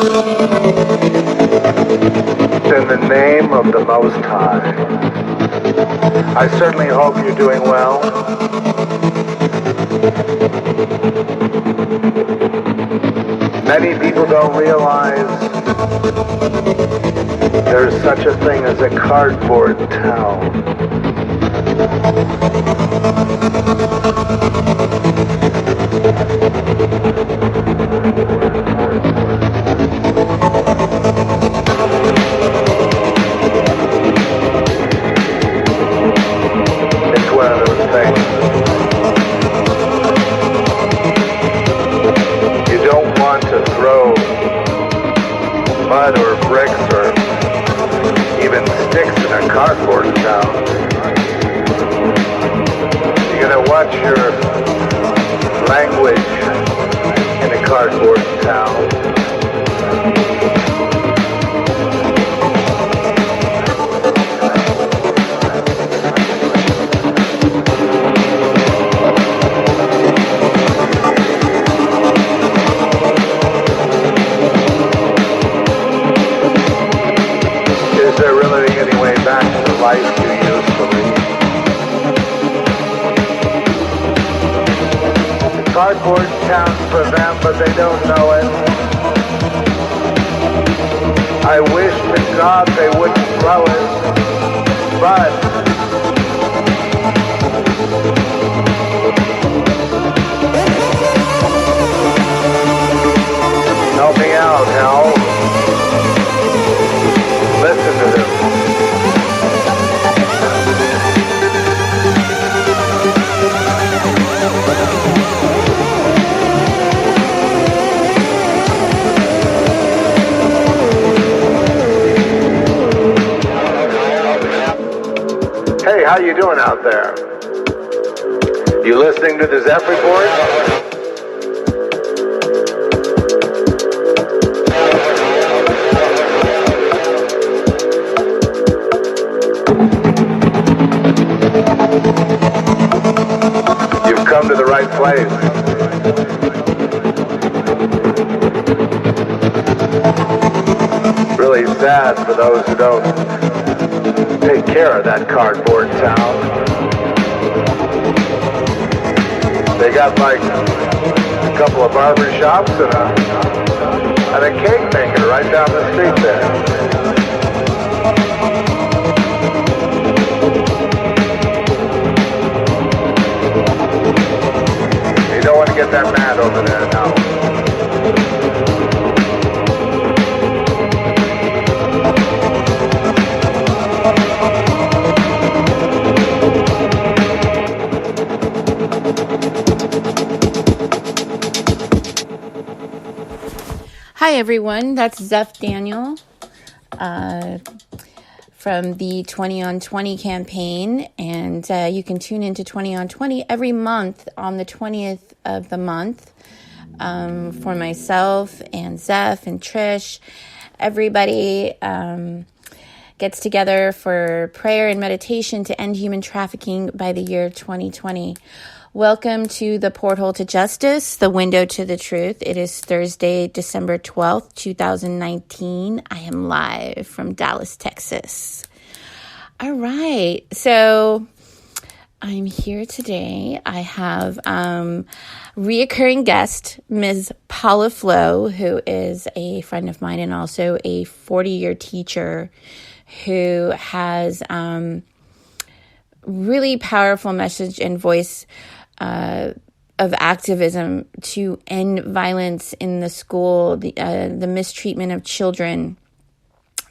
In the name of the Most High, I certainly hope you're doing well. Many people don't realize there's such a thing as a cardboard town. It's one of those things. You don't want to throw mud or bricks or even sticks in a cardboard town. You gotta watch your language in a cardboard town. Is there really any way back to the life you used to lead? The cardboard counts for them, but they don't know it. I wish to God they wouldn't throw it, but help me out, hell. Listen to them. Hey, how you doing out there? You listening to the Zeph report? You've come to the right place. Really sad for those who don't take care of that cardboard town. They got like a couple of barber shops and a cake maker right down the street there. Don't want to get that mad over there now. Hi everyone, that's Zeph Daniel from the 20 on 20 campaign, and you can tune into 20 on 20 every month on the 20th of the month for myself and Zeph and Trish. Everybody gets together for prayer and meditation to end human trafficking by the year 2020. Welcome to the Porthole to Justice, the window to the truth. It is Thursday, December 12th, 2019. I am live from Dallas, Texas. All right, so I'm here today. I have reoccurring guest, Ms. Paula Flowe, who is a friend of mine and also a 40-year teacher who has really powerful message and voice of activism to end violence in the school, the mistreatment of children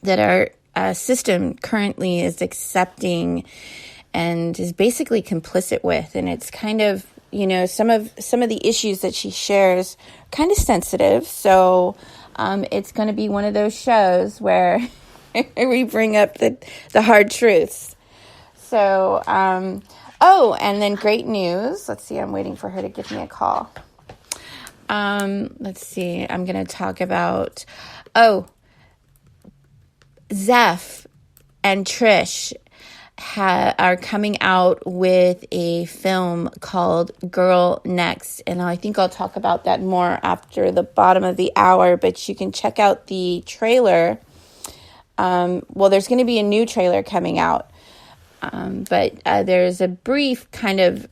that our system currently is accepting and is basically complicit with. And it's kind of, you know, some of the issues that she shares kind of sensitive. So it's going to be one of those shows where we bring up the hard truths. So, and then great news. Let's see, I'm waiting for her to give me a call. Let's see, I'm going to talk about, Zeph and Trish are coming out with a film called Girl Next. And I think I'll talk about that more after the bottom of the hour, but you can check out the trailer. Well, there's going to be a new trailer coming out, but there's a brief kind of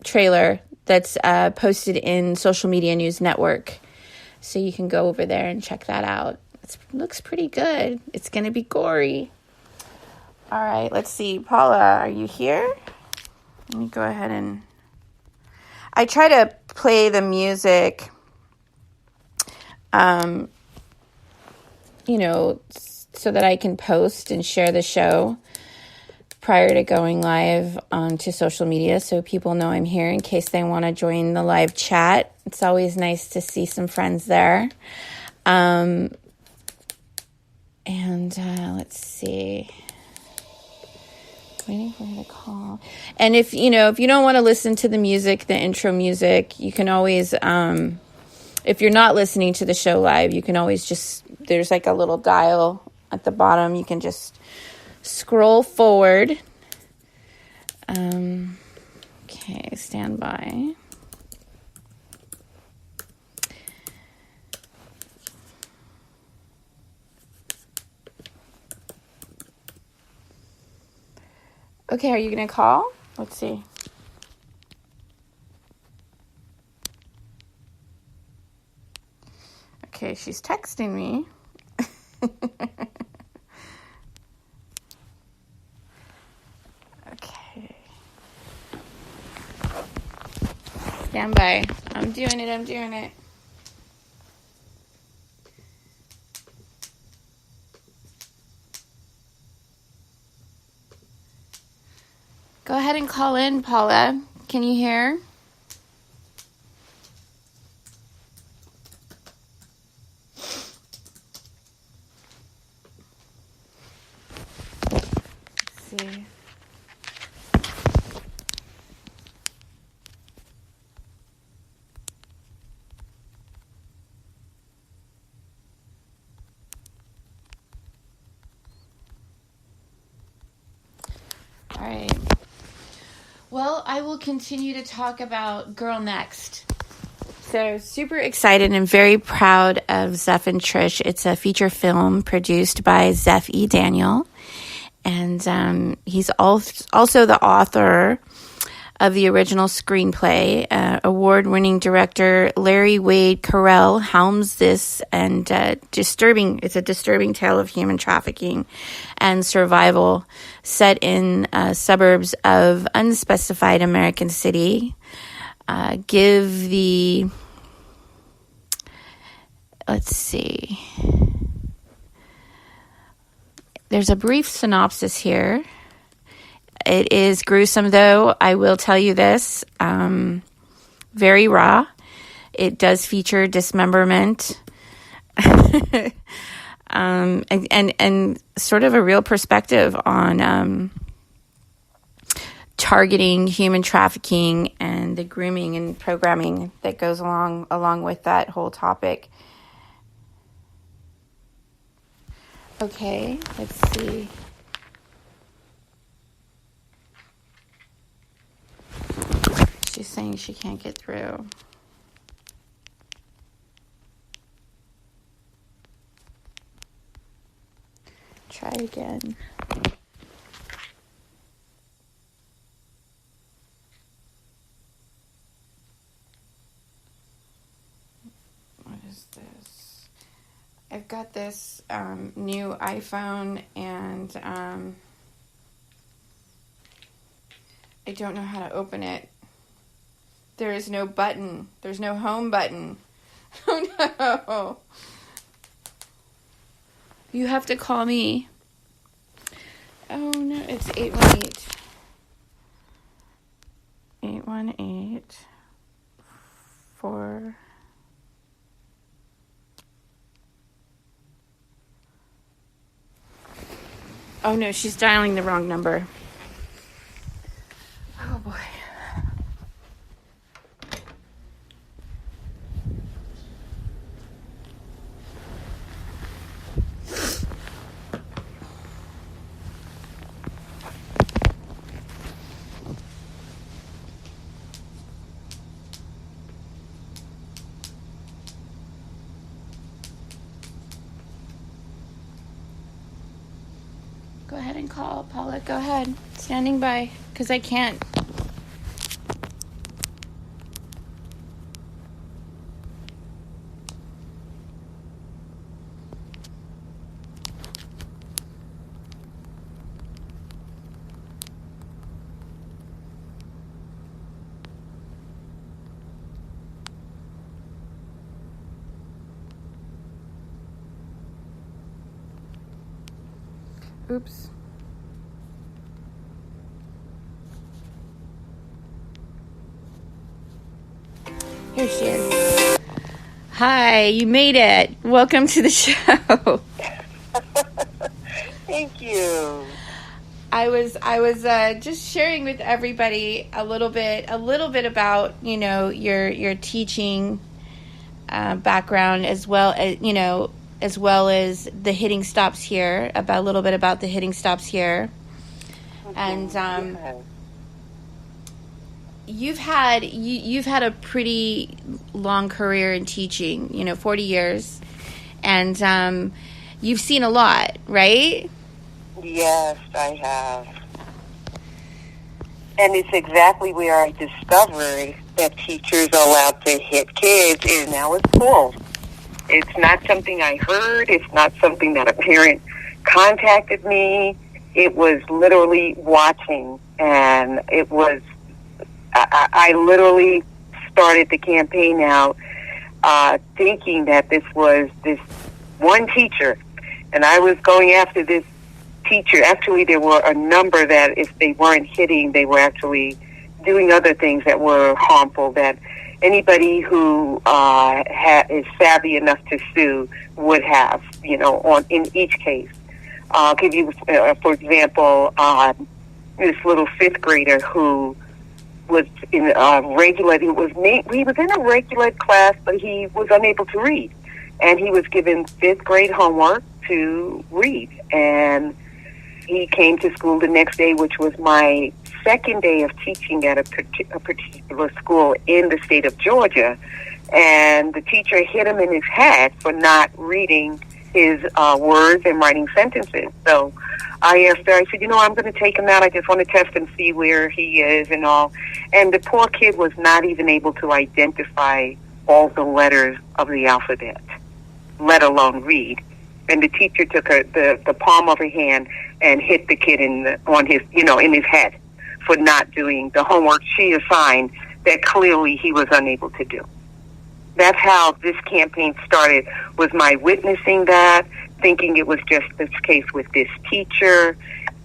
trailer that's posted in Social Media News Network. So you can go over there and check that out. It looks pretty good. It's going to be gory. All right, let's see. Paula, are you here? Let me go ahead and... I try to play the music, so that I can post and share the show prior to going live onto social media so people know I'm here in case they want to join the live chat. It's always nice to see some friends there. Let's see. Waiting for her to call. And if you don't want to listen to the music, the intro music, you can always, if you're not listening to the show live, you can always there's like a little dial at the bottom. You can just scroll forward. Okay, stand by. Okay, are you going to call? Let's see. Okay, she's texting me. Okay. Stand by. I'm doing it. Go ahead and call in, Paula. Can you hear? Let's see. All right. Well, I will continue to talk about Girl Next. So super excited and very proud of Zeph and Trish. It's a feature film produced by Zeph E. Daniel. And he's also the author of the original screenplay. Award-winning director Larry Wade Carell helms this, and it's a disturbing tale of human trafficking and survival set in suburbs of unspecified American city. Let's see. There's a brief synopsis here. It is gruesome, though. I will tell you this. Very raw. It does feature dismemberment. and sort of a real perspective on targeting human trafficking and the grooming and programming that goes along with that whole topic. Okay, let's see. She's saying she can't get through. Try again. What is this? I've got this new iPhone, and I don't know how to open it. There is no button. There's no home button. Oh no. You have to call me. Oh no, it's 818 4. Oh no, she's dialing the wrong number. Oh boy. Go ahead and call Paula. Go ahead. Standing by, because I can't. Oops. Here she is. Hi, you made it. Welcome to the show. Thank you. I was just sharing with everybody a little bit about, your teaching background, as well as the hitting stops here, a little bit about the hitting stops here. And you've had a pretty long career in teaching, 40 years, and you've seen a lot, right? Yes, I have. And it's exactly where I discovered that teachers are allowed to hit kids in our schools. It's not something I heard. It's not something that a parent contacted me. It was literally watching, and it was, I literally started the campaign out thinking that this was this one teacher, and I was going after this teacher. Actually, there were a number that if they weren't hitting, they were actually doing other things that were harmful, that anybody who is savvy enough to sue would have, in each case. I'll give you, for example, this little fifth grader who was in a regular, he was in a regular class, but he was unable to read. And he was given fifth grade homework to read. And he came to school the next day, which was my second day of teaching at a particular school in the state of Georgia. And the teacher hit him in his head for not reading his words and writing sentences. So I asked her, I said, I'm going to take him out. I just want to test and see where he is and all. And the poor kid was not even able to identify all the letters of the alphabet, let alone read. And the teacher took the palm of her hand and hit the kid in his head for not doing the homework she assigned that clearly he was unable to do. That's how this campaign started, was my witnessing that, thinking it was just this case with this teacher,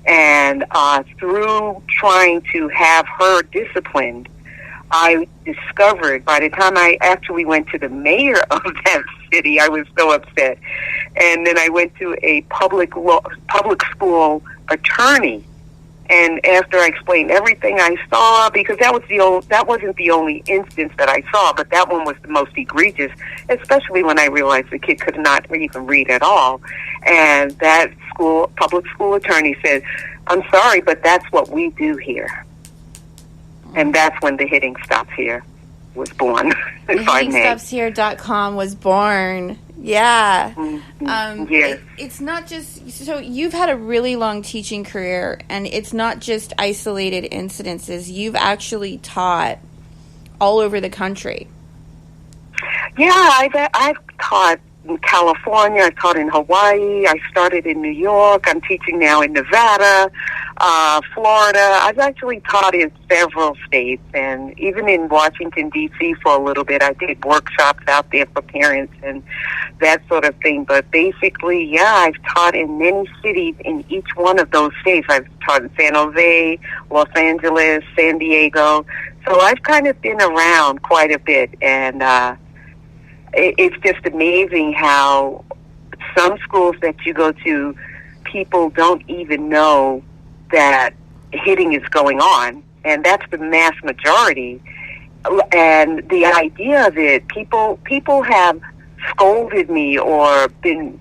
and through trying to have her disciplined, I discovered, by the time I actually went to the mayor of that city, I was so upset. And then I went to a public school attorney. And after I explained everything I saw, because that wasn't the only instance that I saw, but that one was the most egregious, especially when I realized the kid could not even read at all. And that public school attorney said, "I'm sorry, but that's what we do here." And that's when the Hitting Stops Here was born, if I may. HittingStopsHere.com was born. Yeah. Mm-hmm. Yes. It's not just, so you've had a really long teaching career, and it's not just isolated incidences. You've actually taught all over the country. Yeah, I've taught in California, I've taught in Hawaii, I started in New York, I'm teaching now in Nevada, Florida. I've actually taught in several states, and even in Washington, D.C. for a little bit. I did workshops out there for parents and that sort of thing. But basically, yeah, I've taught in many cities in each one of those states. I've taught in San Jose, Los Angeles, San Diego. So I've kind of been around quite a bit, and it's just amazing how some schools that you go to, people don't even know that hitting is going on, and that's the mass majority. And the idea of it, people have scolded me or been,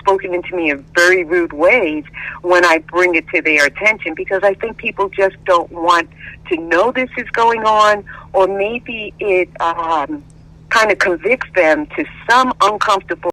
spoken into me in very rude ways when I bring it to their attention, because I think people just don't want to know this is going on, or maybe it kind of convicts them to some uncomfortable